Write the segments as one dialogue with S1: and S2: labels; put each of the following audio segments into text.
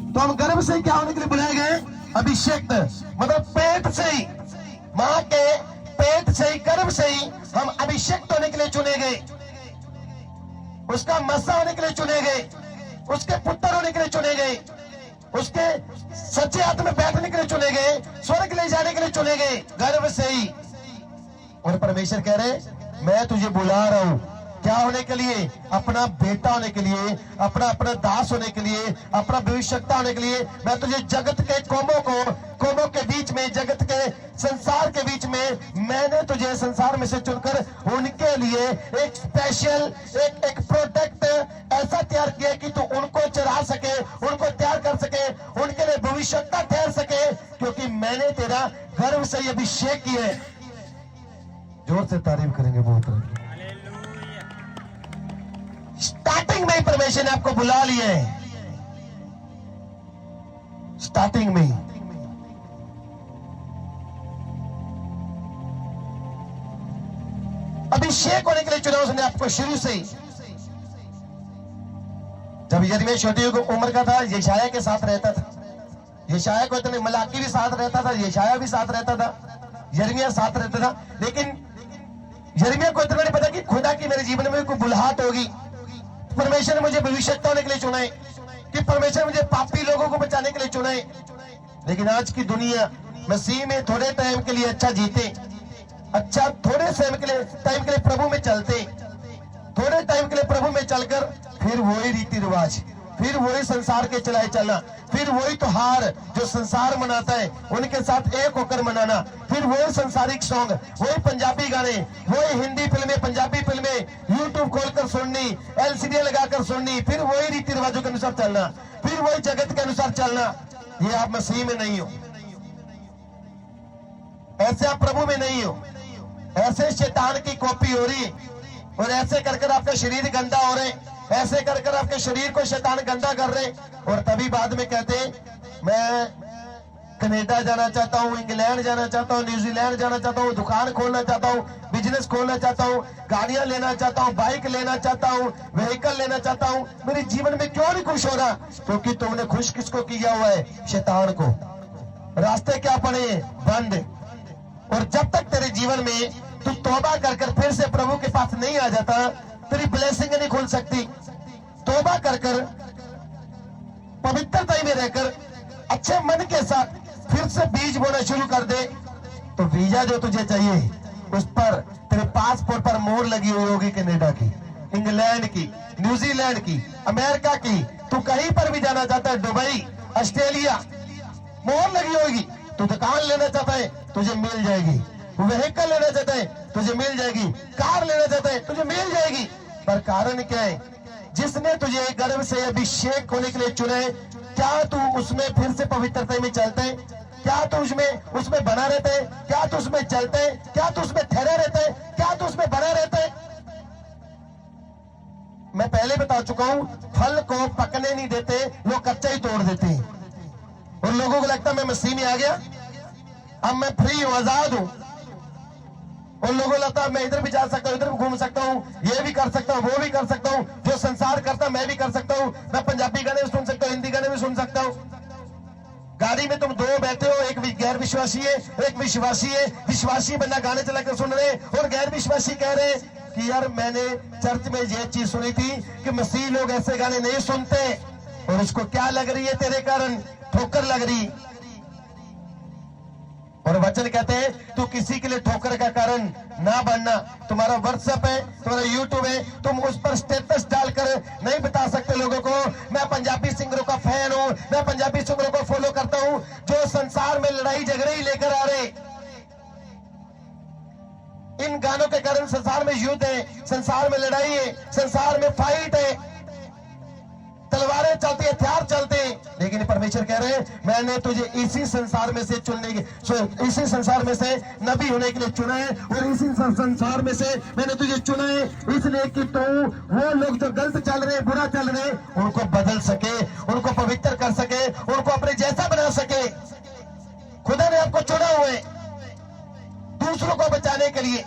S1: तो हम गर्भ से क्या होने के लिए बुलाए गए? अभिषेक। मतलब पेट से ही, मां के पेट से ही, गर्भ से ही हम अभिषेक होने के लिए चुने गए, उसका मस्सा होने के लिए चुने गए, उसके पुत्र होने के लिए चुने गए, उसके सच्चे हाथ में बैठने के लिए चुने गए, स्वर्ग ले जाने के लिए चुने गए, गर्भ से ही। और परमेश्वर कह रहे मैं तुझे बुला रहा हूं, क्या होने के लिए? अपना बेटा होने के लिए, अपना दास होने के लिए, अपना भविष्यता होने के लिए। मैं तुझे जगत के कोमों के बीच में, जगत के संसार के बीच में, मैंने तुझे संसार में से चुनकर उनके लिए एक स्पेशल एक प्रोडक्ट ऐसा तैयार किया कि तू उनको चढ़ा सके, उनको तैयार कर सके, उनके लिए भविष्यता ठहर सके, क्योंकि मैंने तेरा गर्भ से अभिषेक किया है। जोर से तारीफ करेंगे बहुत। स्टार्टिंग में ही परमेश्वर ने आपको बुला लिया है, स्टार्टिंग में ही। अभिषेक होने के लिए चुना उसने आपको शुरू से ही। जब यिर्मयाह छोटी उम्र का था, यशायाह के साथ रहता था, यशायाह को इतने, मलाकी भी साथ रहता था, यशायाह भी साथ रहता था, यिर्मयाह साथ रहता था। लेकिन यिर्मयाह को इतना नहीं पता कि खुदा की मेरे जीवन में कोई बुलाहट होगी। परमेश्वर ने मुझे भविष्यता होने के लिए चुना है, कि परमेश्वर मुझे पापी लोगों को बचाने के लिए चुना है। लेकिन आज की दुनिया मसीह में थोड़े टाइम के लिए अच्छा जीते, अच्छा थोड़े टाइम के लिए प्रभु में चलते, थोड़े टाइम के लिए प्रभु में चलकर फिर वही रीति रिवाज, फिर वही संसार के चलाए चलना, फिर वही त्योहार जो संसार मनाता है उनके साथ एक होकर मनाना, फिर वही संसारिक सॉन्ग, वही पंजाबी गाने, वही हिंदी फिल्में, पंजाबी फिल्में यूट्यूब खोलकर सुननी, एलसीडी लगाकर सुननी, फिर वही रीति रिवाजों के अनुसार चलना, फिर वही जगत के अनुसार चलना। ये आप मसीह में नहीं हो, ऐसे आप प्रभु में नहीं हो, ऐसे शैतान की कॉपी हो रही है, और ऐसे कर कर आपका शरीर गंदा हो रहे, ऐसे कर कर आपके शरीर को शैतान गंदा कर रहे। और तभी बाद में कहते मैं कनाडा जाना चाहता हूँ, इंग्लैंड जाना चाहता हूँ, न्यूजीलैंड जाना चाहता हूँ, दुकान खोलना चाहता हूँ, बिजनेस खोलना चाहता हूँ, गाड़ियां लेना चाहता हूँ, बाइक लेना चाहता हूँ, व्हीकल लेना चाहता हूँ। मेरे जीवन में क्यों नहीं खुश हो रहा? क्योंकि तुमने खुश किसको किया हुआ है? शैतान को। रास्ते क्या पड़े? बंद। और जब तक तेरे जीवन में तू तौबा कर कर फिर से प्रभु के पास नहीं आ जाता, तेरी ब्लेसिंग नहीं खुल सकती। तौबा कर कर, पवित्रता में रहकर, अच्छे मन के साथ फिर से बीज बोना शुरू कर दे, तो वीजा जो तुझे चाहिए उस पर तेरे पासपोर्ट पर मोहर लगी हुई होगी, कनाडा की, इंग्लैंड की, न्यूजीलैंड की, अमेरिका की। तू कहीं पर भी जाना चाहता है, दुबई, ऑस्ट्रेलिया, मोहर लगी होगी। तू दुकान लेना चाहता है, तुझे मिल जाएगी। व्हीकल लेना चाहता है, तुझे मिल जाएगी। कार लेना चाहता है, तुझे मिल जाएगी। पर कारण क्या है? जिसने तुझे गर्भ से अभिषेक होने के लिए चुना है, क्या तू उसमें फिर से पवित्रता में चलता है? क्या तू उसमें बना रहता है? क्या तू उसमें चलता है? क्या तू उसमें ठहरा रहता है? क्या तू उसमें बना रहता है? मैं पहले बता चुका हूं, फल को पकने नहीं देते लोग, कच्चा ही तोड़ देते हैं। और लोगों को लगता है मैं मसीह में आ गया, अब मैं फ्री हूं, आजाद हूं। उन लोगों को लगता है मैं इधर भी जा सकता हूँ, इधर भी घूम सकता हूँ, ये भी कर सकता हूँ, वो भी कर सकता हूँ, जो संसार करता मैं भी कर सकता हूँ। मैं पंजाबी गाने भी सुन सकता हूँ, हिंदी गाने भी सुन सकता हूँ। गाड़ी में तुम दो बैठे हो, एक गैर विश्वासी है, एक विश्वासी है। विश्वासी बंदा गाने चलाकर सुन रहे, और गैर विश्वासी कह रहे कि यार मैंने चर्च में ये चीज सुनी थी कि मसीह लोग ऐसे गाने नहीं सुनते, और उसको क्या लग रही है? तेरे कारण ठोकर लग रही। और वचन कहते हैं तू किसी के लिए ठोकर का कारण ना बनना। तुम्हारा व्हाट्सएप है, तुम्हारा यूट्यूब है, तुम उस पर स्टेटस डालकर नहीं बता सकते लोगों को मैं पंजाबी सिंगरों का फैन हूं, मैं पंजाबी सिंगरों को फॉलो करता हूं, जो संसार में लड़ाई झगड़े ही लेकर आ रहे। इन गानों के कारण संसार में युद्ध है, संसार में लड़ाई है, संसार में फाइट है, तलवारें चलती है, हथियार चलते हैं। लेकिन परमेश्वर कह रहे हैं मैंने तुझे इसी संसार में से इसी संसार में से नबी होने के लिए चुना है, और इसी संसार में से मैंने तुझे चुना है इसलिए कि तू वो लोग जो गलत चल रहे, बुरा चल रहे, उनको बदल सके, उनको पवित्र कर सके, उनको अपने जैसा बना सके। खुदा ने आपको चुना हुआ है दूसरों को बचाने के लिए,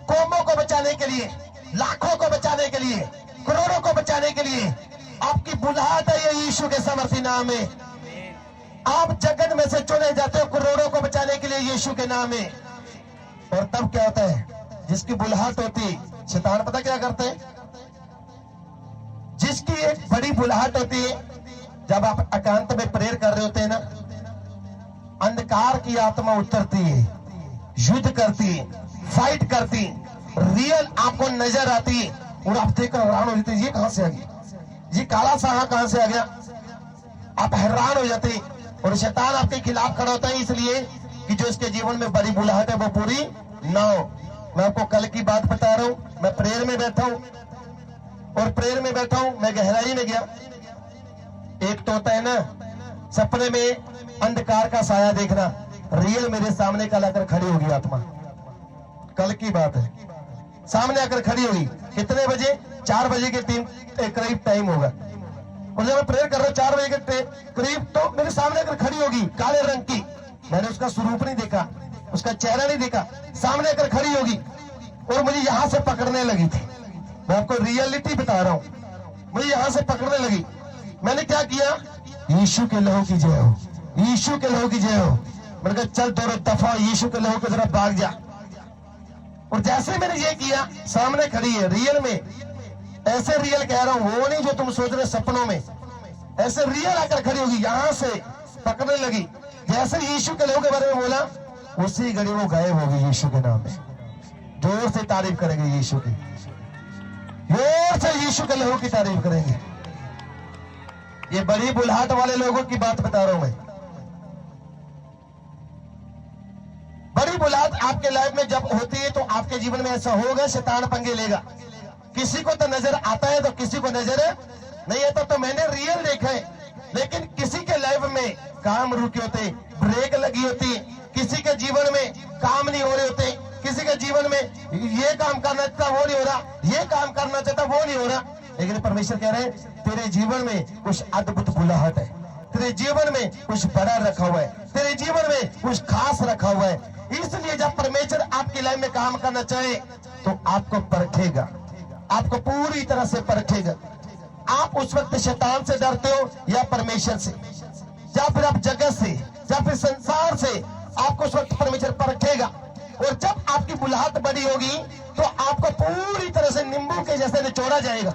S1: कौमों को बचाने के लिए, लाखों को बचाने के लिए, करोड़ों को बचाने के लिए। आपकी बुलाहट है ये यीशु के सामर्थी नाम में। आप जगत में से चुने जाते हो करोड़ों को बचाने के लिए यीशु के नाम में। और तब क्या होता है, जिसकी बुलाहट होती, शैतान पता क्या करते हैं, जिसकी एक बड़ी बुलाहट होती है, जब आप एकांत में प्रेयर कर रहे होते हैं ना, अंधकार की आत्मा उतरती है, युद्ध करती है, फाइट करती, रियल आपको नजर आती है और आप देखकर हैरान हो जाते, ये कहां से आ गया, ये काला साहा कहां से आ गया, आप हैरान हो जाते। और शैतान आपके खिलाफ खड़ा होता है इसलिए कि जो इसके जीवन में बड़ी बुलाहट है वो पूरी ना हो। मैं आपको कल की बात बता रहा हूं, मैं प्रेयर में बैठा हूं और प्रेयर में बैठा हूं, मैं गहराई में गया। एक तो होता है ना सपने में अंधकार का साया देखना, रियल मेरे सामने कल आकर खड़ी होगी आत्मा, कल की बात है, सामने आकर खड़ी होगी। कितने बजे? 4 बजे के करीब टाइम होगा। और जब मैं प्रेयर कर रहा हूं 4 बजे के करीब, तो मेरे सामने आकर खड़ी होगी काले रंग की। मैंने उसका स्वरूप नहीं देखा, उसका चेहरा नहीं देखा, सामने आकर खड़ी होगी और मुझे यहां से पकड़ने लगी थी। मैं आपको रियलिटी बता रहा हूं, मुझे यहां से पकड़ने लगी। मैंने क्या किया, यीशु के लहू की जय हो, यीशु के लहू की जय हो। मैंने कहा चल दोनों दफा यीशु के लहू की तरफ भाग जा। और जैसे मैंने ये किया, सामने खड़ी है रियल में, ऐसे रियल कह रहा हूं, वो नहीं जो तुम सोच रहे सपनों में, ऐसे रियल आकर खड़ी होगी, यहां से पकड़ने लगी। जैसे यीशु के लहू के बारे में बोला, उसी घड़ी वो गायब होगी यीशु के नाम में। जोर से तारीफ करेंगे यीशु की, जोर से यीशु के लहू की तारीफ करेंगे। ये बड़ी बुलाहट वाले लोगों की बात बता रहा हूं मैं। बड़ी बुलाहट आपके लाइफ में जब होती है तो आपके जीवन में ऐसा होगा, शैतान पंगे लेगा। किसी को तो नजर आता है तो किसी को नजर नहीं आता। तो मैंने रियल देखा है, लेकिन किसी के लाइफ में काम रुके होते, ब्रेक लगी होती, किसी के जीवन में काम नहीं हो रहे होते, किसी के जीवन में ये काम करना चाहता वो नहीं हो रहा, ये काम करना चाहता वो नहीं हो रहा। लेकिन परमेश्वर कह रहे हैं तेरे जीवन में कुछ अद्भुत बुलाहट है, तेरे जीवन में कुछ बड़ा रखा हुआ है, तेरे जीवन में कुछ खास रखा हुआ है। इसलिए जब परमेश्वर आपकी लाइफ में काम करना चाहे तो आपको परखेगा, आपको पूरी तरह से परखेगा। आप उस वक्त शैतान से डरते हो या परमेश्वर से, या फिर आप जगत से, या फिर संसार से, आपको उस वक्त परमेश्वर परखेगा। और जब आपकी बुलाहट बड़ी होगी तो आपको पूरी तरह से नींबू के जैसे निचोड़ा जाएगा,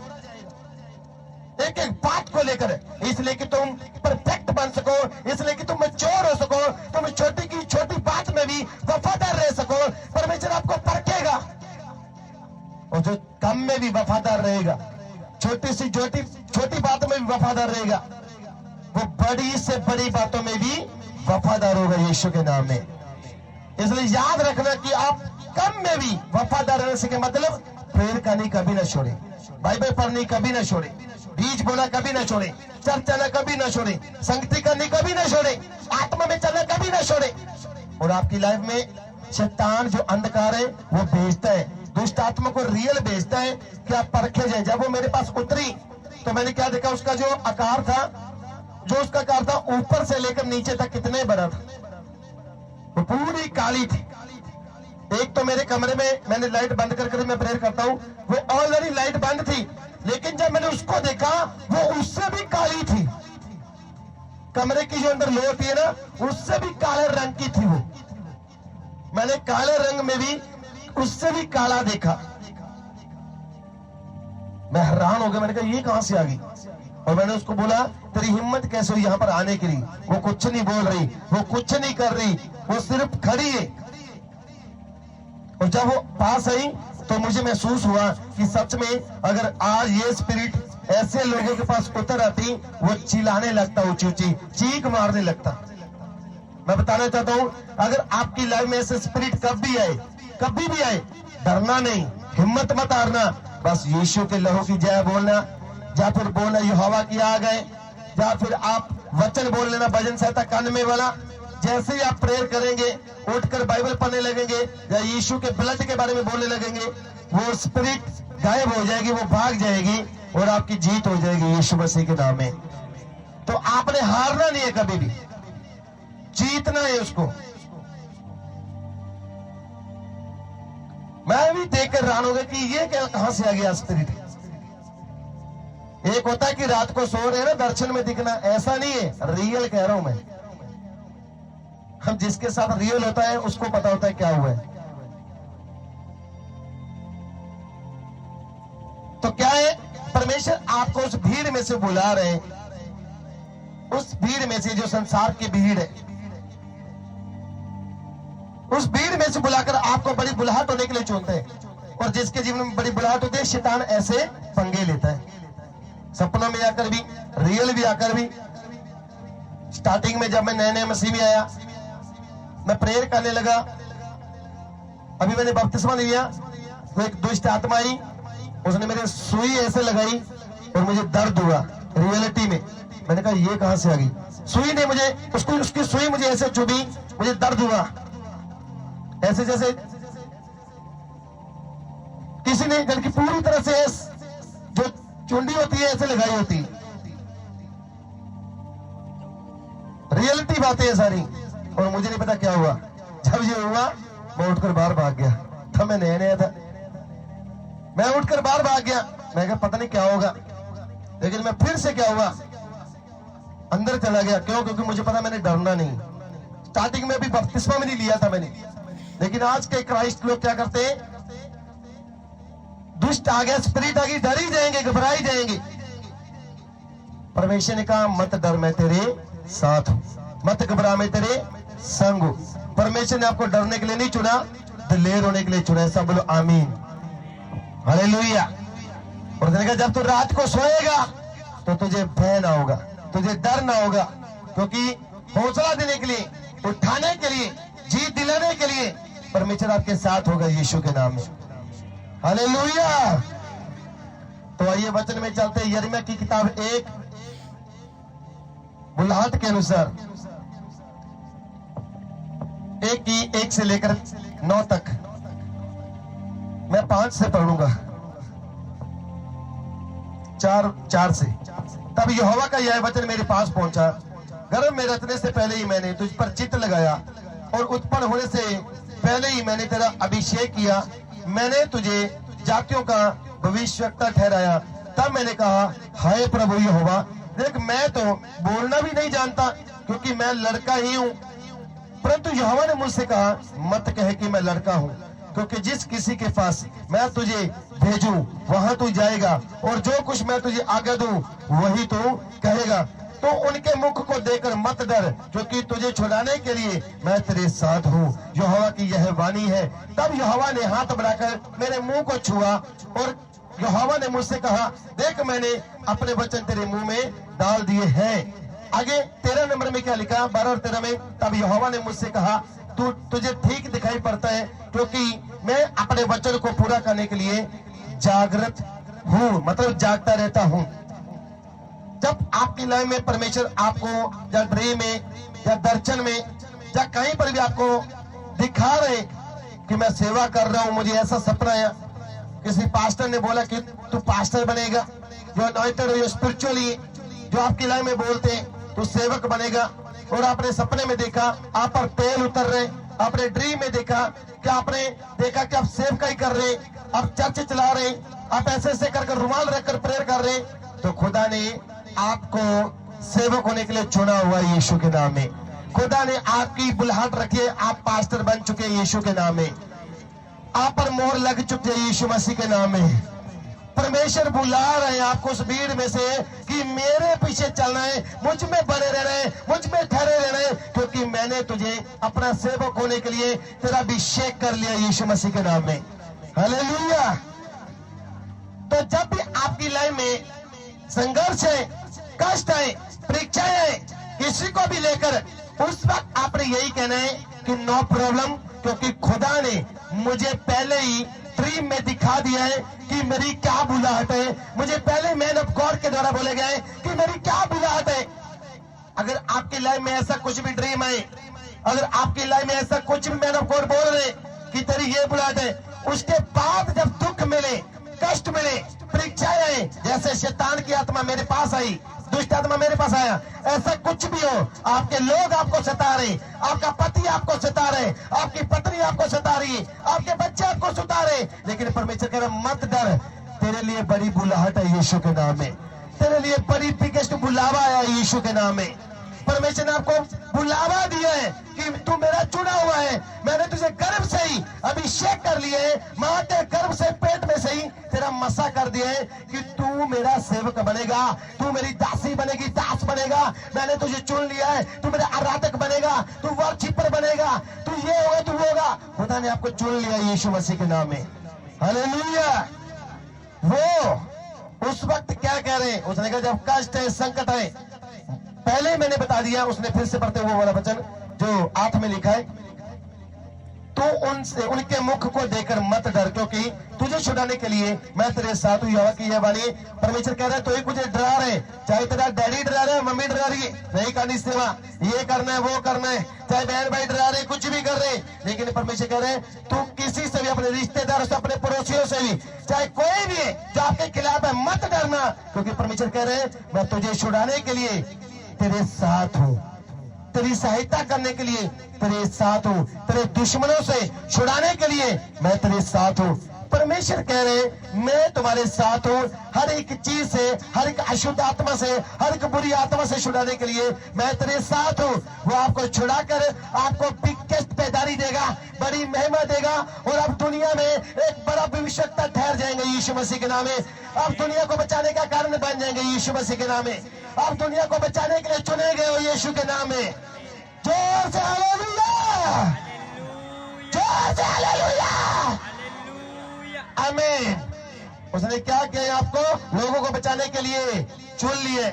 S1: एक एक बात को लेकर, इसलिए कि तुम परफेक्ट बन सको, इसलिए कि तुम मैच्योर हो सको, तुम छोटी की छोटी बात में भी वफादार रह सको। परमेश्वर आपको परखेगा और जो कम में भी वफादार रहेगा, छोटी सी छोटी बात में भी वफादार रहेगा, वो बड़ी से बड़ी बातों में भी वफादार होगा यीशु के नाम में। इसलिए याद रखना कि आप कम में भी वफादार रहने से मतलब प्रेयर करनी कभी ना छोड़े, बाइबल पढ़नी कभी ना छोड़े, बीज बोना कभी ना छोड़े, चर्च जाना कभी ना छोड़े, संगति करनी कभी ना छोड़े, आत्मा में चलना कभी ना छोड़े। और आपकी लाइफ में शैतान जो अंधकार है वो भेजता है, दुष्ट आत्मा को रियल भेजता है कि आप परखे जाए। जब वो मेरे पास उतरी तो मैंने क्या देखा, उसका जो आकार था, ऊपर से लेकर नीचे तक कितने बड़ा था, वो पूरी काली थी। एक तो मेरे कमरे में मैंने लाइट बंद करके मैं प्रेयर करता हूँ, वो ऑलरेडी लाइट बंद थी, लेकिन जब मैंने उसको देखा वो उससे भी काली थी। कमरे की जो अंदर लो होती है ना, उससे भी काले रंग की थी वो। मैंने काले रंग में भी उससे भी काला देखा। मैं हैरान हो गया, मैंने कहा ये कहां से आ गई। और मैंने उसको बोला तेरी हिम्मत कैसे हुई यहाँ पर आने के लिए। वो कुछ नहीं बोल रही, वो कुछ नहीं कर रही, वो सिर्फ खड़ी है। और जब वो पास आई तो मुझे महसूस हुआ कि सच में अगर आज ये स्पिरिट ऐसे लोगों के पास उतर आती, वो चिल्लाने लगता, ऊंची ऊंची चीख मारने लगता। मैं बताना चाहता हूं, अगर आपकी लाइफ में ऐसे स्पिरिट कभी आए, कभी भी आए, डरना नहीं, हिम्मत मत हारना, बस यीशु के लहू की जय बोलना, या फिर बोलना यहोवा की आ गए, या फिर आप वचन बोल लेना भजन संहिता 91 वाला। जैसे ही आप प्रेयर करेंगे, उठकर बाइबल पढ़ने लगेंगे या यीशु के ब्लड के बारे में बोलने लगेंगे, वो स्पिरिट गायब हो जाएगी, वो भाग जाएगी और आपकी जीत हो जाएगी यीशु मसीह के नाम में। तो आपने हारना नहीं है, कभी भी जीतना है उसको। मैं भी देखकर हैरान हो गया कि ये क्या, कहां से आ गया स्पिरिट। एक होता है कि रात को सो रहे हैं ना, दर्शन में दिखना, ऐसा नहीं है, रियल कह रहा हूं मैं। हम जिसके साथ रियल होता है उसको पता होता है क्या हुआ है। तो क्या है, परमेश्वर आपको उस भीड़ में से बुला रहे हैं, उस भीड़ में से जो संसार की भीड़ है, उस भीड़ में से बुलाकर आपको बड़ी बुलाहट होने के लिए चुनते हैं। और जिसके जीवन में बड़ी बुलाहट होती है, शैतान ऐसे पंगे लेता है, सपनों में आकर भी, रियल भी आकर भी। स्टार्टिंग में जब मैं नए नए मसीह में आया, मैं प्रेयर करने लगा, अभी मैंने बपतिस्मा लिया, तो एक दुष्ट आत्मा आई, उसने मेरे सुई ऐसे लगाई और मुझे दर्द हुआ रियलिटी में। मैंने कहा ये कहां से आ गई, सुई ने मुझे, उसकी सुई मुझे ऐसे चुभी, मुझे दर्द हुआ, ऐसे जैसे किसी ने जल की पूरी तरह से जो चुंडी होती है ऐसे लगाई होती। रियलिटी बातें है सारी, और मुझे नहीं पता क्या हुआ। जब ये हुआ मैं उठकर बाहर भाग गया, तब मैं नया नया था, मैं उठकर बाहर भाग गया। मैं कहा पता नहीं क्या होगा, लेकिन मैं फिर से क्या हुआ अंदर चला गया। क्यों? क्योंकि मुझे पता मैंने डरना नहीं। स्टार्टिंग में भी बपतिस्मा में नहीं लिया था मैंने, लेकिन आज के क्राइस्ट लोग क्या करते हैं, दुष्ट आ गया, स्पिरिट आ गई, डर ही जाएंगे, घबरा ही जाएंगे। परमेश्वर ने कहा मत डर, मैं तेरे साथ हूं, मत घबरा, मैं तेरे संग हूं। परमेश्वर ने आपको डरने के लिए नहीं चुना, दिलेर होने के लिए चुना है। सब बोलो आमीन, हालेलुया। और उसने कहा जब तू रात को सोएगा तो तुझे भय ना होगा, तुझे डर ना होगा, क्योंकि हौसला देने के लिए, उठाने के लिए, जीत दिलाने के लिए परमेश्वर आपके साथ होगा यीशु के नाम में, हालेलुया। तो आइए वचन में चलते हैं। यिर्मयाह की किताब 1 बुलाहट के अनुसार 1 से लेकर 9 तक, मैं 5 से पढ़ूंगा, 4 से। तब यहोवा का यह वचन मेरे पास पहुंचा, गर्भ में रचने से पहले ही मैंने तुझ पर चित्त लगाया और उत्पन्न होने से पहले ही मैंने तेरा अभिषेक किया। मैंने तुझे जातियों का भविष्यवक्ता ठहराया। तब मैंने कहा हाय प्रभु यहोवा, देख मैं तो बोलना भी नहीं जानता, क्योंकि मैं लड़का ही हूँ। परंतु यहोवा ने मुझसे कहा मत कह कि मैं लड़का हूँ, क्योंकि जिस किसी के पास मैं तुझे भेजूं वहां तू जाएगा, और जो कुछ मैं तुझे आज्ञा दूं वही तू कहेगा। तो उनके मुख को देखकर मत डर, क्योंकि तुझे छुड़ाने के लिए मैं तेरे साथ हूँ, यहोवा की यह वाणी है। तब यहोवा ने हाथ बढ़ाकर मेरे मुंह को छुआ, और यहोवा ने मुझसे कहा देख मैंने अपने वचन तेरे मुंह में डाल दिए हैं। आगे 13 नंबर में क्या लिखा, 12 और 13 में, तब यहोवा ने मुझसे कहा तुझे ठीक दिखाई पड़ता है, क्योंकि मैं अपने वचन को पूरा करने के लिए जागृत हूँ, मतलब जागता रहता हूँ। जब आपकी लाइफ में परमेश्वर आपको या ड्रीम में या दर्शन में या कहीं पर भी आपको दिखा रहे कि मैं सेवा कर रहा हूँ, मुझे ऐसा सपना है, किसी पास्टर ने बोला कि तू पास्टर बनेगा, जो अनॉइंटेड हो, स्पिरिचुअली, जो आपकी लाइफ में बोलते हैं तू सेवक बनेगा, और आपने सपने में देखा आप पर तेल उतर रहे, आपने ड्रीम में देखा कि आपने देखा कि आप सेवकाई कर रहे, आप चर्च चला रहे, आप ऐसे ऐसे कर रुमाल रखकर प्रेयर कर रहे, तो खुदा ने आपको सेवक होने के लिए चुना हुआ है यीशु के नाम में। खुदा ने आपकी बुलाहट रखी है, आप पास्टर बन चुके हैं यीशु के नाम में, आप पर मोहर लग चुके हैं यीशु मसीह के नाम में। परमेश्वर बुला रहे हैं आपको उस भीड़ में से कि मेरे पीछे चलना है, मुझ में बने रहना है, मुझ में ठहरे रहना है, क्योंकि मैंने तुझे अपना सेवक होने के लिए तेरा अभिषेक कर लिया यीशु मसीह के नाम में, हालेलुया। तो जब भी आपकी लाइफ में संघर्ष है, कष्ट है, परीक्षाएं है, किसी को भी लेकर, उस वक्त आपने यही कहना है कि नो प्रॉब्लम, क्योंकि खुदा ने मुझे पहले ही ड्रीम में दिखा दिया है कि मेरी क्या बुलाहट है, मुझे पहले मैन ऑफ गॉड के द्वारा बोले गए कि मेरी क्या बुलाहट है। अगर आपकी लाइफ में ऐसा कुछ भी ड्रीम है, अगर आपकी लाइफ में ऐसा कुछ भी मैन ऑफ गॉड बोल रहे कि तेरी ये बुलाहट है, उसके बाद जब दुख मिले, कष्ट मिले, परीक्षाएं आए, जैसे शैतान की आत्मा मेरे पास आई, दुष्ट आत्मा मेरे पास आया, ऐसा कुछ भी हो, आपके लोग आपको सता रहे, आपका पति आपको सता रहे, आपकी पत्नी आपको सता रही है, आपके बच्चे आपको सता रहे, लेकिन परमेश्वर कह रहा मत डर, तेरे लिए बड़ी बुलाहट है यीशु के नाम में, तेरे लिए बड़ी बिगेस्ट बुलावा है यीशु के नाम में। परमेश्वर ने आपको बुलावा दिया है कि तू मेरा चुना हुआ है, मैंने तुझे गर्भ से ही अभिषेक कर लिया है, मां के गर्भ से पेट में से ही तेरा मसा कर दिया है कि तू मेरा सेवक बनेगा, तू मेरी दासी बनेगी, दास बनेगा। मैंने तुझे चुन लिया है, तू मेरा आराधक बनेगा, तू वर्शिपर बनेगा, तू ये होगा, तू होगा। खुदा ने आपको चुन लिया यीशु मसीह के नाम में। हालेलुया। वो उस वक्त क्या कह रहे हैं, उसने कहा जब कष्ट है, संकट है, पहले मैंने बता दिया, उसने फिर से पढ़ते वो वाला वचन जो 8 में लिखा है, तो उनसे उनके मुख को देखकर मत डर, क्योंकि तुझे छुड़ाने के लिए मैं तेरे साथ हूं। यहोवा की यह वाणी। परमेश्वर कह रहा है तो ही कुछ डरा रहे, चाहे तेरा डैडी डरा रहे, मम्मी डरा रही है, नहीं करनी सेवा, ये करना है, वो करना है, चाहे बहन भाई डरा रहे, कुछ भी कर रहे, लेकिन परमेश्वर कह रहे हैं तू किसी से भी, अपने रिश्तेदारों से, अपने पड़ोसियों से भी, चाहे कोई भी है जो आपके खिलाफ है, मत डरना, क्योंकि परमेश्वर कह रहे हैं मैं तुझे छुड़ाने के लिए तेरे साथ हूं, तेरी सहायता करने के लिए तेरे साथ हूं, तेरे दुश्मनों से छुड़ाने के लिए मैं तेरे साथ हूं। परमेश्वर कह रहे मैं तुम्हारे साथ हूं, हर एक चीज से, हर एक अशुद्ध आत्मा से, हर एक बुरी आत्मा से छुड़ाने के लिए मैं तेरे साथ हूं। वो आपको छुड़ाकर आपको बिगेस्ट पैदारी देगा, बड़ी महिमा देगा, और आप दुनिया में एक बड़ा भविष्यवक्ता ठहर जाएंगे यीशु मसीह के नाम में। आप दुनिया को बचाने का कारण बन जाएंगे यीशु मसीह के नाम में। आप दुनिया को बचाने के लिए चुने गए हो यीशु के नाम में। जोर से हालेलुया, जोर से हालेलुया, आमीन। उसने क्या किया, आपको लोगों को बचाने के लिए चुन लिए।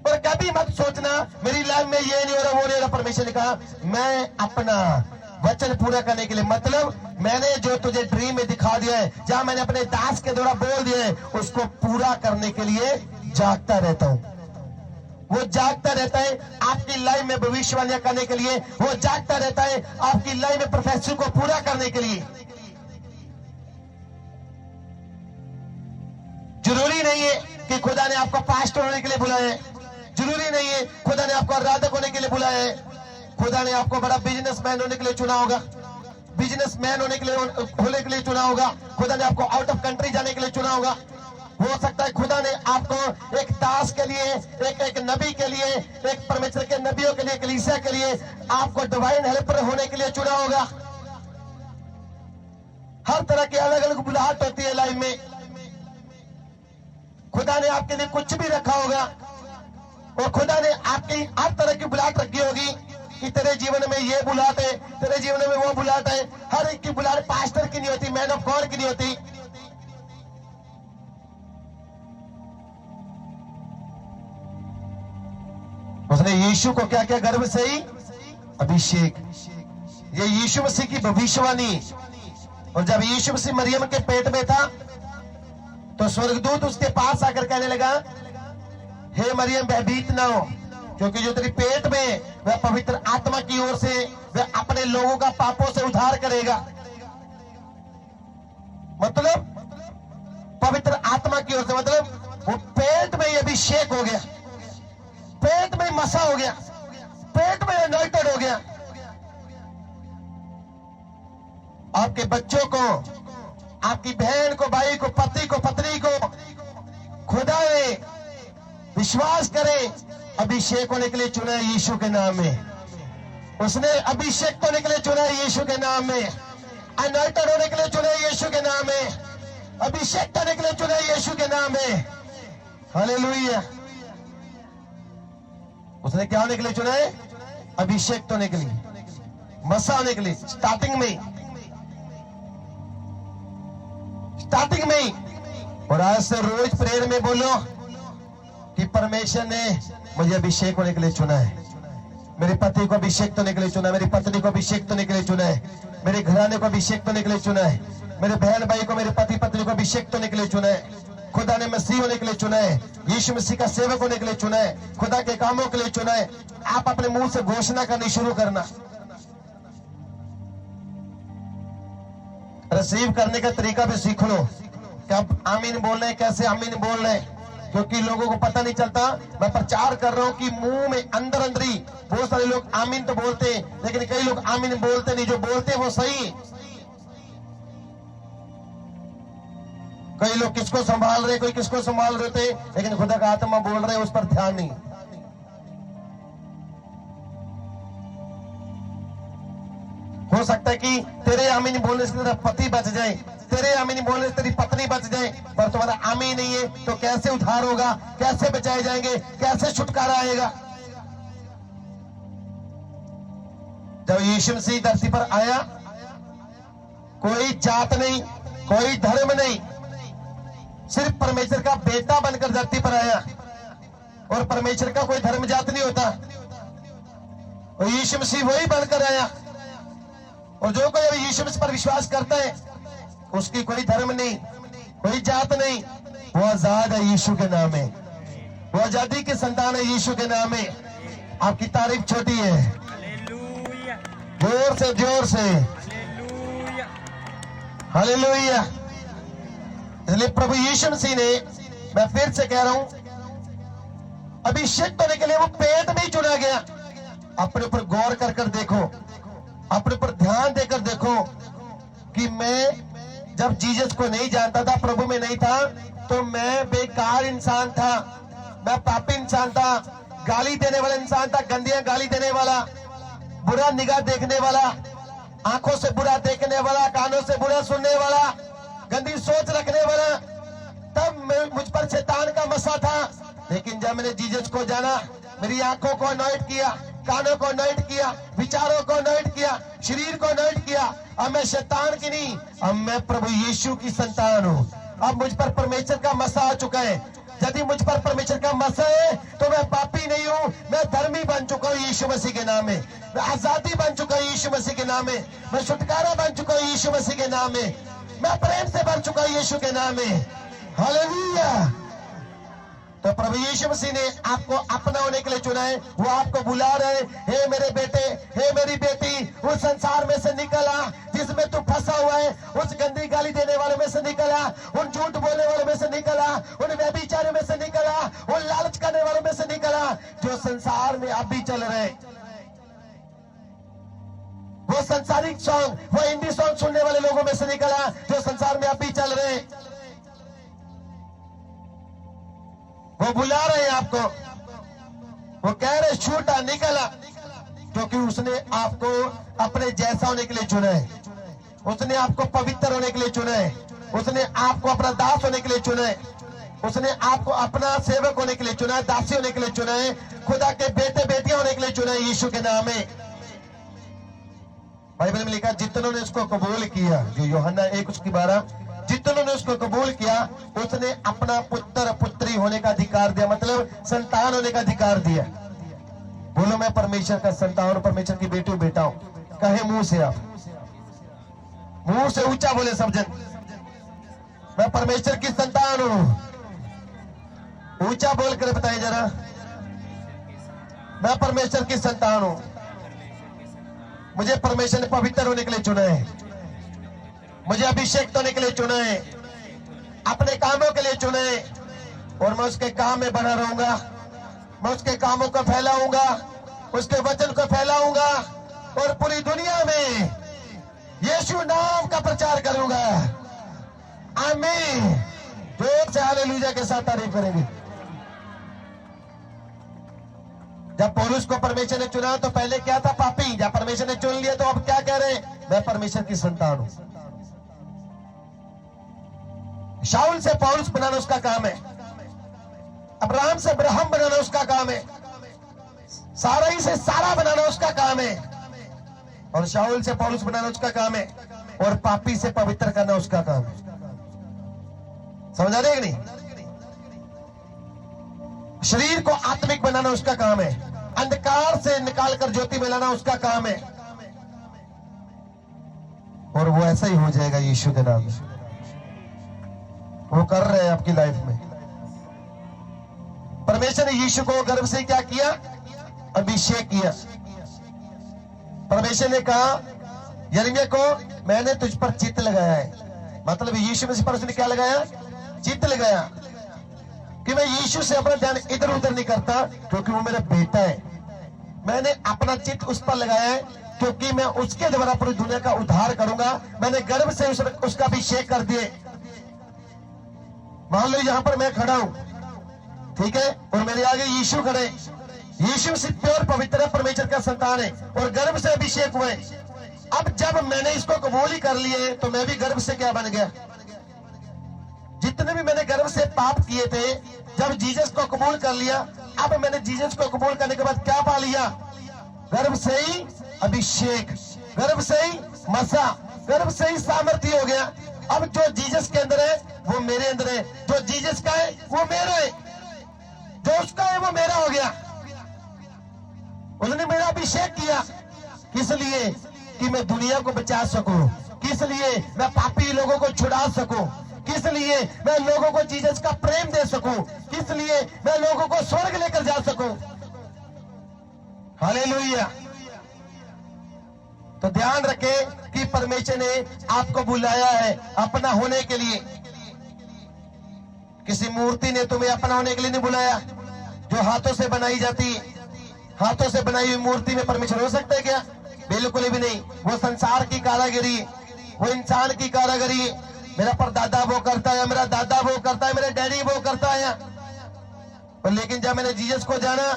S1: और कभी मत सोचना मेरी लाइफ में ये नहीं हो रहा, वो नहीं हो रहा। परमेश्वर ने कहा मैं अपना वचन पूरा करने के लिए, मतलब मैंने जो तुझे ड्रीम में दिखा दिया है, जहां मैंने अपने दास के द्वारा बोल दिया है, उसको पूरा करने के लिए जागता रहता हूं। वो जागता रहता है आपकी लाइफ में भविष्यवाणियां करने के लिए, वो जागता रहता है आपकी लाइफ में प्रोफेसी को पूरा करने के लिए। जरूरी नहीं है कि खुदा ने आपको पास्टर होने के लिए बुलाया है, जरूरी नहीं है खुदा ने आपको आराधक होने के लिए बुलाया है। खुदा ने आपको बड़ा बिजनेसमैन होने के लिए चुना होगा, बिजनेसमैन होने के लिए चुना होगा। खुदा ने आपको आउट ऑफ कंट्री जाने के लिए चुना होगा। हो सकता है खुदा ने आपको एक दास के लिए, एक नबी के लिए, एक परमेश्वर के नबियों के लिए, कलीसिया के लिए आपको डिवाइन हेल्पर होने के लिए चुना होगा। हर तरह की अलग अलग बुलाहट होती है लाइफ में। खुदा ने आपके लिए कुछ भी रखा होगा, और खुदा ने आपकी हर तरह की बुलाहट रखी होगी कि तेरे जीवन में ये बुलाहट है, तेरे जीवन में वो बुलाहट है। हर एक की बुलाहट पास्टर की नहीं होती, मैन ऑफ गॉड की नहीं होती। उसने यीशु को क्या किया, गर्भ से ही अभिषेक। ये यीशु मसीह की भविष्यवाणी। और जब यीशु मसीह मरियम के पेट में था तो स्वर्गदूत उसके पास आकर कहने लगा, हे मरियम भयभीत ना हो, क्योंकि जो तेरे पेट में वह पवित्र आत्मा की ओर से वह अपने लोगों का पापों से उद्धार करेगा। मतलब पवित्र आत्मा की ओर से, मतलब वो पेट में अभिषेक हो गया, पेट में मसा हो गया, पेट में अनॉइंटेड हो गया। आपके बच्चों को, आपकी बहन को, भाई को, पति को, पत्नी को खुदा ने विश्वास करे अभिषेक होने के लिए चुना है यीशु के नाम में। उसने अभिषेक होने के लिए चुना है यीशु के नाम में, अनॉइंटेड होने के लिए चुना है यीशु के नाम में, अभिषेक करने के लिए चुना है यीशु के नाम में। हालेलुया। उसने क्या होने के लिए चुना है, अभिषेक होने के लिए, मसा होने के लिए। स्टार्टिंग में ही। और आज से रोज प्रेयर में बोलो कि परमेश्वर ने मुझे अभिषेक होने के लिए चुना है, मेरे पति को अभिषेक होने के लिए चुना है, मेरी पत्नी को अभिषेक होने के लिए चुना है, मेरे घराने को अभिषेक होने के लिए चुना है, मेरे बहन भाई को, मेरे पति पत्नी को अभिषेक होने के लिए चुना है। खुदा ने मसीह होने के लिए चुना है, यीशु मसीह का सेवक होने के लिए चुना है, खुदा के कामों के लिए चुना है। आप अपने मुंह से घोषणा करनी शुरू करना। रिसीव करने का तरीका भी सीख लो कि आप आमीन बोल रहे हैं, कैसे आमीन बोल रहे हैं, क्योंकि लोगों को पता नहीं चलता। मैं प्रचार कर रहा हूं कि मुंह में अंदर ही बहुत सारे लोग आमीन तो बोलते हैं, लेकिन कई लोग आमीन बोलते नहीं। जो बोलते हैं वो सही, कई लोग किसको संभाल रहे, कोई किसको संभाल रहे थे, लेकिन खुदा का आत्मा बोल रहे उस पर ध्यान नहीं। हो सकता है कि तेरे आमीन बोलने से तेरा पति बच जाए, तेरे आमीन बोलने से तेरी पत्नी बच जाए, पर तुम्हारा आमीन नहीं है तो कैसे उद्धार होगा, कैसे बचाए जाएंगे, कैसे छुटकारा आएगा। जब यीशु मसीह धरती पर आया, कोई जात नहीं, कोई धर्म नहीं, सिर्फ परमेश्वर का बेटा बनकर धरती पर आया। और परमेश्वर का कोई धर्म जात नहीं होता, और यीशु मसीह वही बनकर आया। और जो कोई यीशु मसीह पर विश्वास करता है, उसकी कोई धर्म नहीं, कोई जात नहीं, वो आजाद है यीशु के नाम में, वो आजादी की संतान है यीशु के नाम में। आपकी तारीफ छोटी है, जोर से जोर से हालेलुया। इसलिए प्रभु यीशु मसीह ने, मैं फिर से कह रहा हूं, अभिषेक होने के लिए वो पेट में ही चुना गया। अपने ऊपर गौर कर कर देखो, अपने ऊपर ध्यान देकर देखो कि मैं जब जीसस को नहीं जानता था, प्रभु में नहीं था, तो मैं बेकार इंसान था, मैं पापी इंसान था, गाली देने वाला इंसान था, गंदियां गाली देने वाला, बुरा निगाह देखने वाला, आंखों से बुरा देखने वाला, कानों से बुरा सुनने वाला, गंदी सोच रखने वाला। तब मुझ पर शैतान का मसा था। लेकिन जब मैंने जीसस को जाना, मेरी आंखों को अनॉइंट किया, कानों को अनॉइंट किया, विचारों को अनॉइंट किया, शरीर को अनॉइंट किया, अब मैं शैतान की नहीं, अब मैं प्रभु यीशु की संतान हूँ। अब मुझ पर परमेश्वर का मसा आ चुका है। यदि मुझ पर परमेश्वर का मसा है तो मैं पापी नहीं हूँ, मैं धर्मी बन चुका हूँ यीशु मसीह के नाम में, मैं आजादी बन चुका हूँ यीशु मसीह के नाम में, मैं छुटकारा बन चुका हूँ यीशु मसीह के नाम में, मैं प्रेम से भर चुका हूँ यीशु के नाम में। हालेलुया। तो प्रभु यीशु मसीह ने आपको अपना होने के लिए चुना है। वो आपको बुला रहे, हे मेरे बेटे, हे मेरी बेटी, उस संसार में से निकल आ जिसमें तू फंसा हुआ है, उस गंदी गाली देने वालों में से निकल आ, उन झूठ बोलने वालों में से निकल आ, उन व्यभिचारियों में से निकल आ, उन लालच करने वालों में से निकल आ जो संसार में अब भी चल रहे। वो संसारिक सॉन्ग, वो हिंदी सॉन्ग सुनने वाले लोगों में से निकल आ जो संसार में अब भी चल रहे। वो बुला रहे हैं आपको, वो कह रहे छूटा निकला, क्योंकि उसने आपको अपने जैसा होने के लिए चुना है, उसने आपको पवित्र होने के लिए चुना है, उसने आपको अपना दास होने के लिए चुना है, उसने आपको अपना सेवक होने के लिए चुना है, दासी होने के लिए चुना है, खुदा के बेटे बेटियां होने के लिए चुना है यीशु के नाम में। बाइबल में लिखा, जितनों ने उसको कबूल किया, जो यूहन्ना 1:12, जितनों ने उसको कबूल किया उसने अपना पुत्र पुत्री होने का अधिकार दिया, मतलब संतान होने का अधिकार दिया। बोलो मैं परमेश्वर का संतान हूं, परमेश्वर की बेटी बेटा हूं। कहे मुंह से, आप मुंह से ऊंचा बोले सब जन, मैं परमेश्वर की संतान हूं। ऊंचा बोल कर बताइए जरा, मैं परमेश्वर की संतान हूं, मुझे परमेश्वर ने पवित्र होने के लिए चुना है, मुझे अभिषेक होने के लिए चुना है, अपने कामों के लिए चुना है, और मैं उसके काम में बना रहूंगा, मैं उसके कामों को फैलाऊंगा, उसके वचन को फैलाऊंगा, और पूरी दुनिया में यीशु नाम का प्रचार करूंगा। आमीन। जोर से हालेलुया के साथ तारीफ करेंगे। जब पौलुस को परमेश्वर ने चुना तो पहले क्या था? पापी। जब परमेश्वर ने चुन लिया तो अब क्या कह रहे हैं? मैं परमेश्वर की संतान हूं। शाऊल से पौलुस बनाना उसका काम है, अब्राहम से अब्राहम बनाना उसका काम है, साराई से सारा बनाना उसका काम है, और शाऊल से पौलुस बनाना उसका काम है, और पापी से पवित्र करना उसका काम है। समझ आ रहे कि नहीं? शरीर को आत्मिक बनाना उसका काम है, अंधकार से निकालकर ज्योति में लाना उसका काम है, और वो ऐसा ही हो जाएगा यीशु के नाम से। वो कर रहे हैं आपकी लाइफ में। परमेश्वर ने यीशु को गर्भ से क्या किया? अभिषेक किया। परमेश्वर ने कहा यिर्मयाह को, मैंने तुझ पर चित्त लगाया है, मतलब यीशु मसीह पर उसने क्या लगाया? चित्त लगाया, कि मैं यीशु से अपना ध्यान इधर उधर नहीं करता, क्योंकि वो मेरा बेटा है। मैंने अपना चित्त उस पर लगाया है, क्योंकि मैं उसके द्वारा पूरी दुनिया का उद्धार करूंगा। मैंने गर्भ से उसका अभिषेक कर दिए। मान लो यहाँ पर मैं खड़ा हूं, ठीक है, और मेरे आगे यीशु खड़े। यीशु सिर्फ प्योर पवित्र परमेश्वर का संतान है और गर्भ से अभिषेक हुए। अब जब मैंने इसको कबूल ही कर लिए तो मैं भी गर्भ से क्या बन गया? जितने भी मैंने गर्भ से पाप किए थे, जब जीसस को कबूल कर लिया, अब मैंने जीसस को कबूल करने के बाद क्या पा लिया? गर्भ से ही अभिषेक, गर्भ से ही मसा, गर्भ से ही सामर्थ्य हो गया। अब जो जीसस के अंदर है वो मेरे अंदर है, जो जीसस का है वो मेरा है, जो उसका है वो मेरा हो गया। उन्होंने मेरा अभिषेक किया, किस लिए? कि मैं दुनिया को बचा सकूं, किस लिए मैं पापी लोगों को छुड़ा सकूं, किस लिए मैं लोगों को जीसस का प्रेम दे सकूं, किस लिए मैं लोगों को स्वर्ग लेकर जा सकूं। हालेलुया। तो ध्यान रखें कि परमेश्वर ने आपको बुलाया है अपना होने के लिए। किसी मूर्ति ने तुम्हें अपना होने के लिए नहीं बुलाया जो हाथों से बनाई जाती है। हाथों से बनाई हुई मूर्ति में परमेश्वर हो सकता है क्या? बिल्कुल भी नहीं। वो संसार की कारागिरी है, वो इंसान की कारागिरी है। मेरा परदादा वो करता है, मेरा दादा वो करता है, मेरा डैडी वो करता है। और लेकिन जब मैंने जीसस को जाना,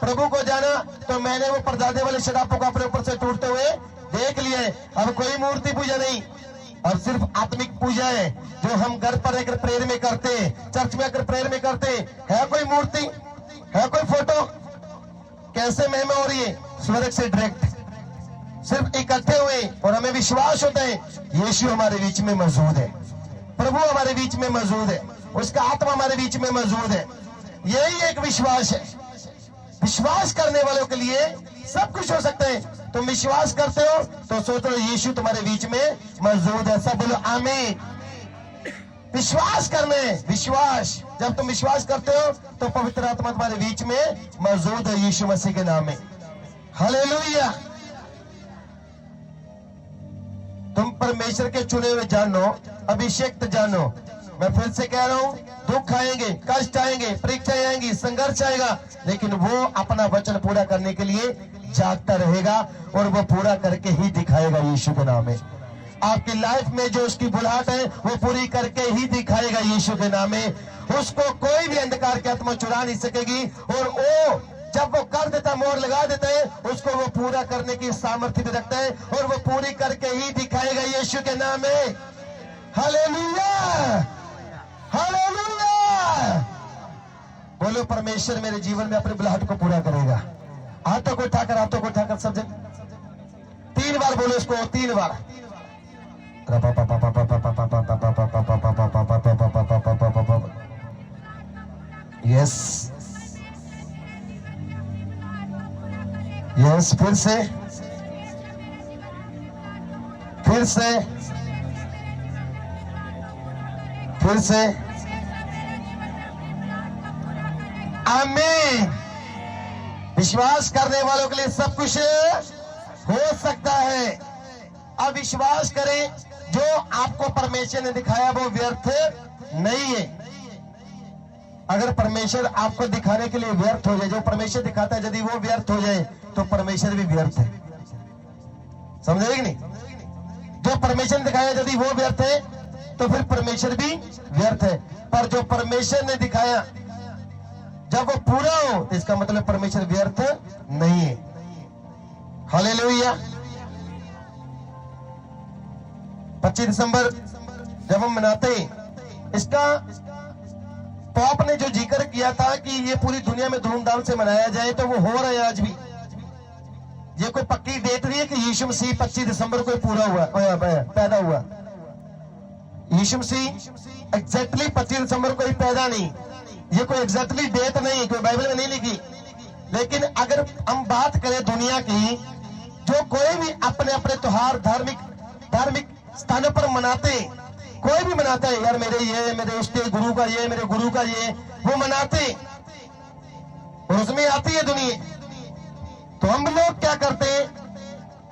S1: प्रभु को जाना, तो मैंने वो परदादे वाले शराबों को अपने ऊपर से टूटते हुए देख लिया है। अब कोई मूर्ति पूजा नहीं, और सिर्फ आत्मिक पूजा है जो हम घर पर रहकर प्रेयर में करते हैं, चर्च में आकर प्रेयर में करते हैं। है कोई मूर्ति, है कोई फोटो? कैसे महिमा हो रही है? स्वर्ग से डायरेक्ट, सिर्फ इकट्ठे हुए और हमें विश्वास होता है यीशु हमारे बीच में मौजूद है, प्रभु हमारे बीच में मौजूद है, उसका आत्मा हमारे बीच में मौजूद है। यही एक विश्वास है। विश्वास करने वालों के लिए सब कुछ हो सकता है। तुम विश्वास करते हो तो सोच लो यीशु तुम्हारे बीच में मौजूद है। सब बोलो आमीन। विश्वास करने, विश्वास, जब तुम विश्वास करते हो तो पवित्र आत्मा तुम्हारे बीच में मौजूद है यीशु मसीह के नाम में। हालेलुया। तुम परमेश्वर के चुने हुए जानो, अभिषेक्त जानो। मैं फिर से कह रहा हूं, दुख आएंगे, कष्ट आएंगे, परीक्षाएं आएंगी, संघर्ष आएगा, लेकिन वो अपना वचन पूरा करने के लिए जागता रहेगा और वो पूरा करके ही दिखाएगा यीशु के नाम में। आपकी लाइफ में जो उसकी बुलाहट है वो पूरी करके ही दिखाएगा यीशु के नाम में। उसको कोई भी अंधकार की आत्मा चुरा नहीं सकेगी, और वो जब वो कर देता, मोहर लगा देता है, उसको वो पूरा करने की सामर्थ्य भी रखता है और वो पूरी करके ही दिखाएगा यीशु के नाम में। Hallelujah, hallelujah. बोलो परमेश्वर मेरे जीवन में अपने बुलाहट को पूरा करेगा। हाथों को उठाकर, हाथों को उठाकर सब जन 3 बार बोलो इसको, 3 बार। यस, यस, फिर से, फिर से, फिर से। आमीन। विश्वास करने वालों के लिए सब कुछ हो सकता है। अब विश्वास करें, जो आपको परमेश्वर ने दिखाया वो व्यर्थ नहीं है। अगर परमेश्वर आपको दिखाने के लिए व्यर्थ हो जाए, जो परमेश्वर दिखाता है यदि वो व्यर्थ हो जाए तो परमेश्वर भी व्यर्थ है। समझे कि नहीं? जो परमेश्वर ने दिखाया यदि वो व्यर्थ है तो फिर परमेश्वर भी व्यर्थ है। पर जो परमेश्वर ने दिखाया जब वो पूरा हो तो इसका मतलब परमेश्वर व्यर्थ नहीं है। हालेलुया। 25 दिसंबर जब हम मनाते हैं, इसका पॉप ने जो जिक्र किया था कि ये पूरी दुनिया में धूमधाम से मनाया जाए, तो वो हो रहा है आज भी। ये कोई पक्की डेट नहीं है कि यीशु मसीह 25 दिसंबर को पूरा हुआ, पैदा हुआ। यीशु मसीह एग्जैक्टली 25 दिसंबर को ही पैदा नहीं, ये कोई एग्जैक्टली डेट नहीं, कोई बाइबल में नहीं लिखी। लेकिन अगर हम बात करें दुनिया की, जो कोई भी अपने अपने त्योहार धार्मिक स्थानों पर मनाते, कोई भी मनाता है, यार मेरे ये, मेरे उसके गुरु का ये, मेरे गुरु का ये, वो मनाते और उसमें आती है दुनिया। तो हम लोग क्या करते हैं?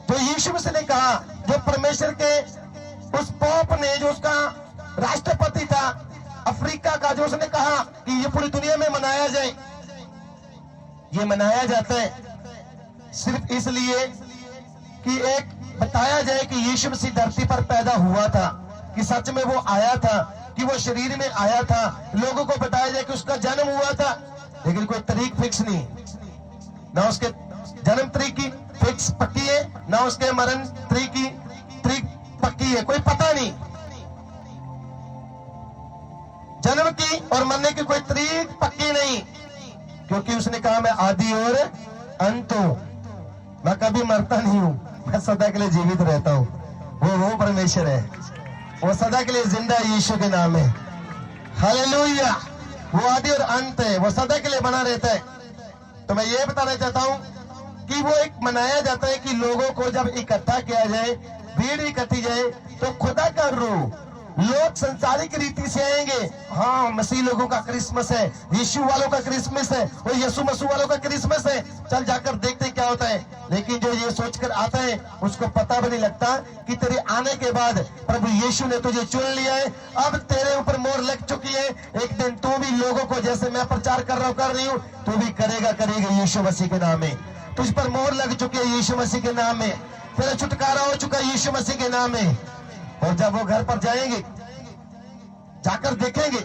S1: तो यीशु मसीह ने कहा, जो परमेश्वर के उस पॉप ने, जो उसका राष्ट्रपति था अफ्रीका का, जो उसने कहा कि ये पूरी दुनिया में मनाया जाए, ये मनाया जाता है सिर्फ इसलिए कि एक बताया जाए कि यीशु मसीह धरती पर पैदा हुआ था, कि सच में वो आया था, कि वो शरीर में आया था, लोगों को बताया जाए कि उसका जन्म हुआ था, लेकिन कोई तारीख फिक्स नहीं, ना उसके जन्म तारीख की फिक्स पक्की है, ना उसके मरण तारीख की तारीख पक्की है, कोई पता नहीं। जन्म की और मरने की कोई तारीख पक्की नहीं, क्योंकि उसने कहा मैं आदि और अंत हूं, मैं कभी मरता नहीं हूं, मैं सदा के लिए जीवित रहता हूं। वो परमेश्वर है, वो सदा के लिए जिंदा यीशु के नाम है। हालेलुया। वो आदि और अंत है, वो सदा के लिए बना रहता है। तो मैं ये बताना चाहता हूं कि वो एक मनाया जाता है कि लोगों को जब इकट्ठा किया जाए, भीड़ इकट्ठी जाए, तो खुदा का रूह, लोग संसारिक रीति से आएंगे। हाँ, मसीह लोगों का क्रिसमस है, यीशु वालों का क्रिसमस है, वो यीशु मसीह वालों का क्रिसमस है, चल जाकर देखते क्या होता है। लेकिन जो ये सोचकर आता है उसको पता भी नहीं लगता कि तेरे आने के बाद प्रभु यीशु ने तुझे चुन लिया है, अब तेरे ऊपर मोहर लग चुकी है। एक दिन तू भी लोगों को, जैसे मैं प्रचार कर रही हूँ, तू भी करेगा यीशु मसीह के नाम में। तुझ पर मोहर लग चुकी है यीशु मसीह के नाम में, तेरा छुटकारा हो चुका है यीशु मसीह के नाम में। और जब वो घर पर जाएंगे, जाकर देखेंगे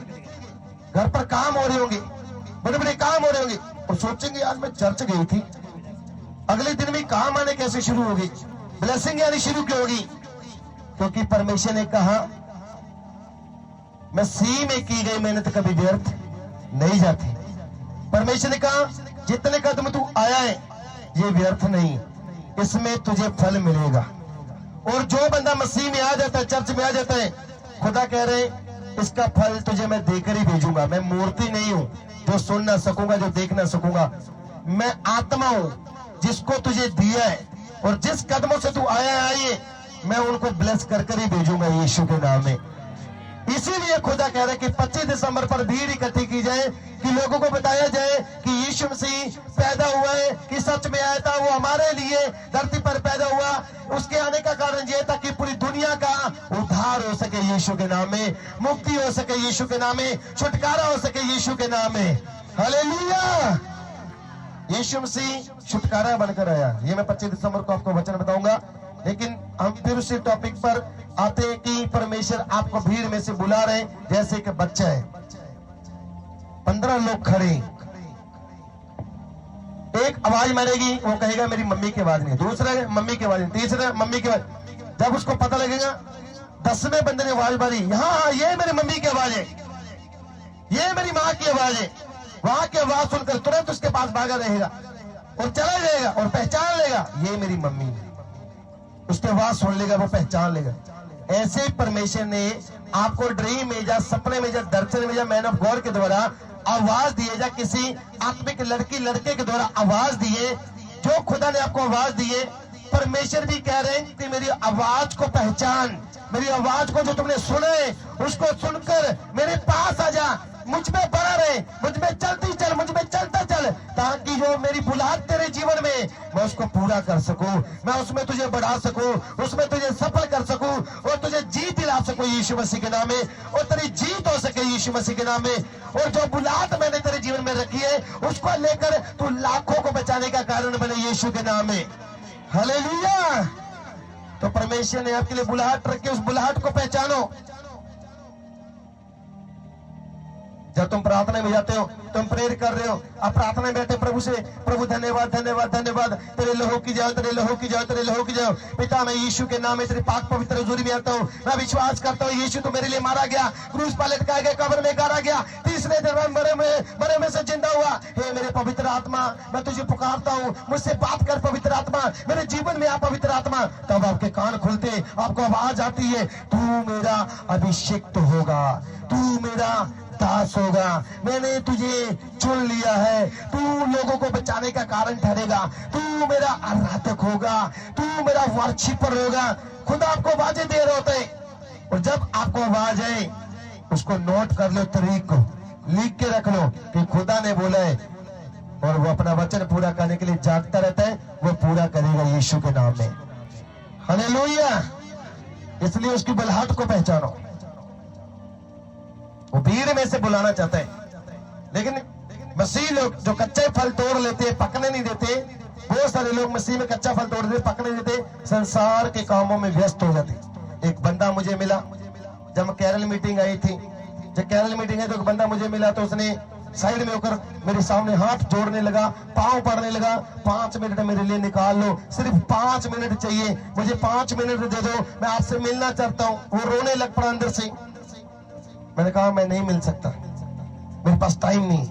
S1: घर पर काम हो रहे होंगे, बड़े बड़े काम हो रहे होंगे, और सोचेंगे आज मैं चर्च गई थी, अगले दिन में काम आने कैसे शुरू होगी, ब्लेसिंग आनी शुरू क्यों होगी? क्योंकि परमेश्वर ने कहा मसीह में की गई मेहनत कभी व्यर्थ नहीं जाती। परमेश्वर ने कहा जितने कदम तू आया है ये व्यर्थ नहीं, इसमें तुझे फल मिलेगा। और जो बंदा मसीह में आ जाता है, चर्च में आ जाता है, खुदा कह रहे इसका फल तुझे मैं देकर ही भेजूंगा। मैं मूर्ति नहीं हूं जो सुन ना सकूंगा, जो देख ना सकूंगा, मैं आत्मा हूं जिसको तुझे दिया है, और जिस कदमों से तू आया है मैं उनको ब्लेस कर कर ही भेजूंगा यीशु के नाम में। इसीलिए खुदा कह रहा है कि 25 दिसंबर पर भीड़ इकट्ठी की जाए, कि लोगों को बताया जाए कि यीशु मसीह पैदा हुआ है, कि सच में आया था, वो हमारे लिए धरती पर पैदा हुआ। उसके आने का कारण ये था कि पूरी दुनिया का उद्धार हो सके यीशु के नाम में, मुक्ति हो सके यीशु के नाम में, छुटकारा हो सके यीशु के नाम में। हालेलुया। यीशु मसीह छुटकारा बनकर आया। ये मैं 25 दिसंबर को आपको वचन बताऊंगा। लेकिन हम फिर उसी टॉपिक पर आते हैं कि परमेश्वर आपको भीड़ में से बुला रहे, जैसे कि बच्चा है, 15 लोग खड़े, एक आवाज मारेगी, वो कहेगा मेरी मम्मी की आवाज नहीं, दूसरा मम्मी की आवाज नहीं, तीसरा मम्मी की आवाज। जब उसको पता लगेगा 10वें बंदे ने आवाज मारी, हाँ ये मेरी मम्मी की आवाज है, ये मेरी माँ की आवाज है, वहां की आवाज सुनकर तुरंत उसके पास भागा रहेगा और चला जाएगा और पहचान लेगा ये मेरी मम्मी है। उसकी आवाज सुन लेगा, वो पहचान लेगा। ऐसे ही परमेश्वर ने आपको ड्रीम में या सपने में या दर्शन में या मैन ऑफ गॉड के द्वारा आवाज दिए, या किसी आत्मिक लड़की लड़के के द्वारा आवाज दिए, जो खुदा ने आपको आवाज दिए, परमेश्वर भी कह रहे हैं कि मेरी आवाज को पहचान, मेरी आवाज को जो तुमने सुना है उसको सुनकर मेरे पास आ जा, मुझ में बना रहे, मुझ में चलती चल, मुझ में चलता चल, ताकि जो मेरी बुलाहट तेरे जीवन में मैं उसको पूरा कर सकूं, मैं उसमें तुझे बढ़ा सकूं, उसमें तुझे सफल कर सकूं और तुझे जीत दिला सकूं यीशु मसीह के नाम में, और तेरी जीत हो सके यीशु मसीह के नाम में। और जो बुलाहट मैंने तेरे जीवन में रखी है उसको लेकर तू लाखों को बचाने का कारण बने यीशु के नाम में। हालेलुया। तो परमेश्वर ने आपके लिए बुलाहट रखी, उस बुलाहट को पहचानो। जब तुम प्रार्थना में जाते हो, तुम प्रेयर कर रहे हो, आप प्रार्थना में बैठे प्रभु से, प्रभु धन्यवाद धन्यवाद धन्यवाद, तेरे लहू की जाओ, तेरे लहू की जाओ, तेरे लहू की जाओ। पिता मैं यीशु के नाम में तेरे पाक पवित्र हुजूरी में आता हूँ, मैं विश्वास करता हूँ यीशु तो मेरे लिए मारा गया, क्रूस पर लटकाया गया, कब्र में गाड़ा गया, तीसरे दिन मरे में से जिंदा हुआ। हे मेरे पवित्र आत्मा, मैं तुझे पुकारता हूँ, मुझसे बात कर पवित्र आत्मा, मेरे जीवन में आ पवित्र आत्मा। तब आपके कान खुलते, आपको आवाज आती है, तू मेरा अभिषिक्त होगा, तू मेरा दास होगा, मैंने तुझे चुन लिया है, तू लोगों को बचाने का कारण ठहरेगा, तू मेरा आराधक होगा, तू मेरा वर्शिपर होगा। खुदा आपको आवाजें दे रहे होते हैं, और जब आपको आवाज आए उसको नोट कर लो, तरीक को लिख के रख लो कि खुदा ने बोला है, और वो अपना वचन पूरा करने के लिए जागता रहता है, वो पूरा करेगा यीशु के नाम में। हालेलुया। इसलिए उसकी बुलाहट को पहचानो। वो भीड़ में से बुलाना चाहता है, लेकिन मसीह लोग जो कच्चे फल तोड़ लेते, पकने नहीं देते, बहुत सारे लोग मसीह में कच्चा फल तोड़ देते, पकने नहीं देते, संसार के कामों में व्यस्त हो जाते। एक बंदा मुझे मिला जब केरल मीटिंग आई थी, जब कैरल मीटिंग है तो एक बंदा मुझे मिला तो उसने साइड में होकर मेरे सामने हाथ जोड़ने लगा, पांव पड़ने लगा। 5 मिनट मेरे लिए निकाल लो, सिर्फ 5 मिनट चाहिए मुझे, 5 मिनट दे दो, मैं आपसे मिलना चाहता हूँ। वो रोने लग पड़ा अंदर से। मैंने कहा मैं नहीं मिल सकता, मेरे पास टाइम नहीं,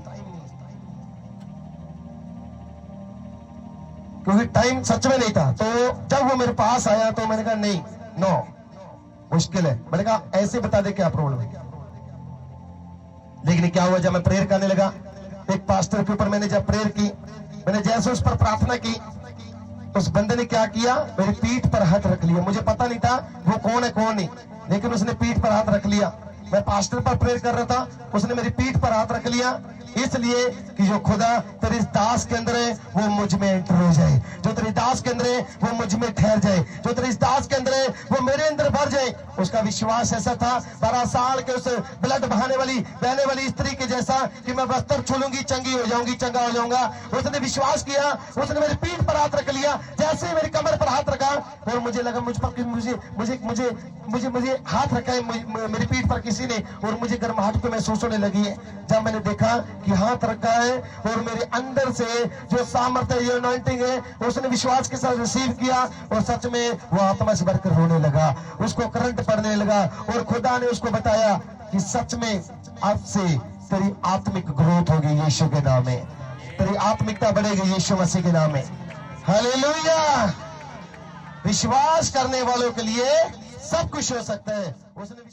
S1: क्योंकि टाइम सच में नहीं था। तो जब वो मेरे पास आया तो मैंने कहा नहीं, नो, मुश्किल है। मैंने कहा ऐसे बता दे क्या प्रॉब्लम है। लेकिन क्या हुआ, जब मैं प्रेयर करने लगा, एक पास्टर के ऊपर मैंने जब प्रेयर की, मैंने जैसे उस पर प्रार्थना की, तो उस बंदे ने क्या किया, मेरी पीठ पर हाथ रख लिया। मुझे पता नहीं था वो कौन है कौन नहीं, लेकिन उसने पीठ पर हाथ रख लिया। मैं पास्टर पर प्रेयर कर रहा था, उसने मेरी पीठ पर हाथ रख लिया, इसलिए कि जो खुदा तेरे इस दास के अंदर है वो मुझ में एंटर हो जाए, जो तेरे दास के अंदर है वो मुझ में ठहर जाए, जो तेरे इस दास के अंदर है वो मेरे अंदर भर जाए। उसका विश्वास ऐसा था 12 साल के उस ब्लड बहने वाली स्त्री के जैसा कि मैं वस्त्र छूलूंगी चंगी हो जाऊंगी, चंगा हो जाऊंगा। उसने विश्वास किया, उसने मेरी पीठ पर हाथ रख लिया। जैसे ही मेरी कमर पर हाथ रखा और मुझे लगा मुझ पर मुझे मुझे मुझे मुझे मुझे हाथ रखा है मेरी पीठ पर किसी ने, और मुझे गर्माहट को महसूस होने लगी है। जब मैंने देखा कि हाथ रखा है और मेरे अंदर से जो सामर्थ्य है, ये अनॉइंटिंग है, उसने विश्वास के साथ रिसीव किया और सच में वो आत्मा से भरकर रोने लगा, उसको करंट पड़ने लगा। और खुदा ने उसको बताया कि सच में अब से तेरी आत्मिक ग्रोथ होगी यीशु के नाम में, तेरी आत्मिकता बढ़ेगी यीशु मसीह के नाम में। हालेलुया। विश्वास करने वालों के लिए सब कुछ हो सकता है। उसने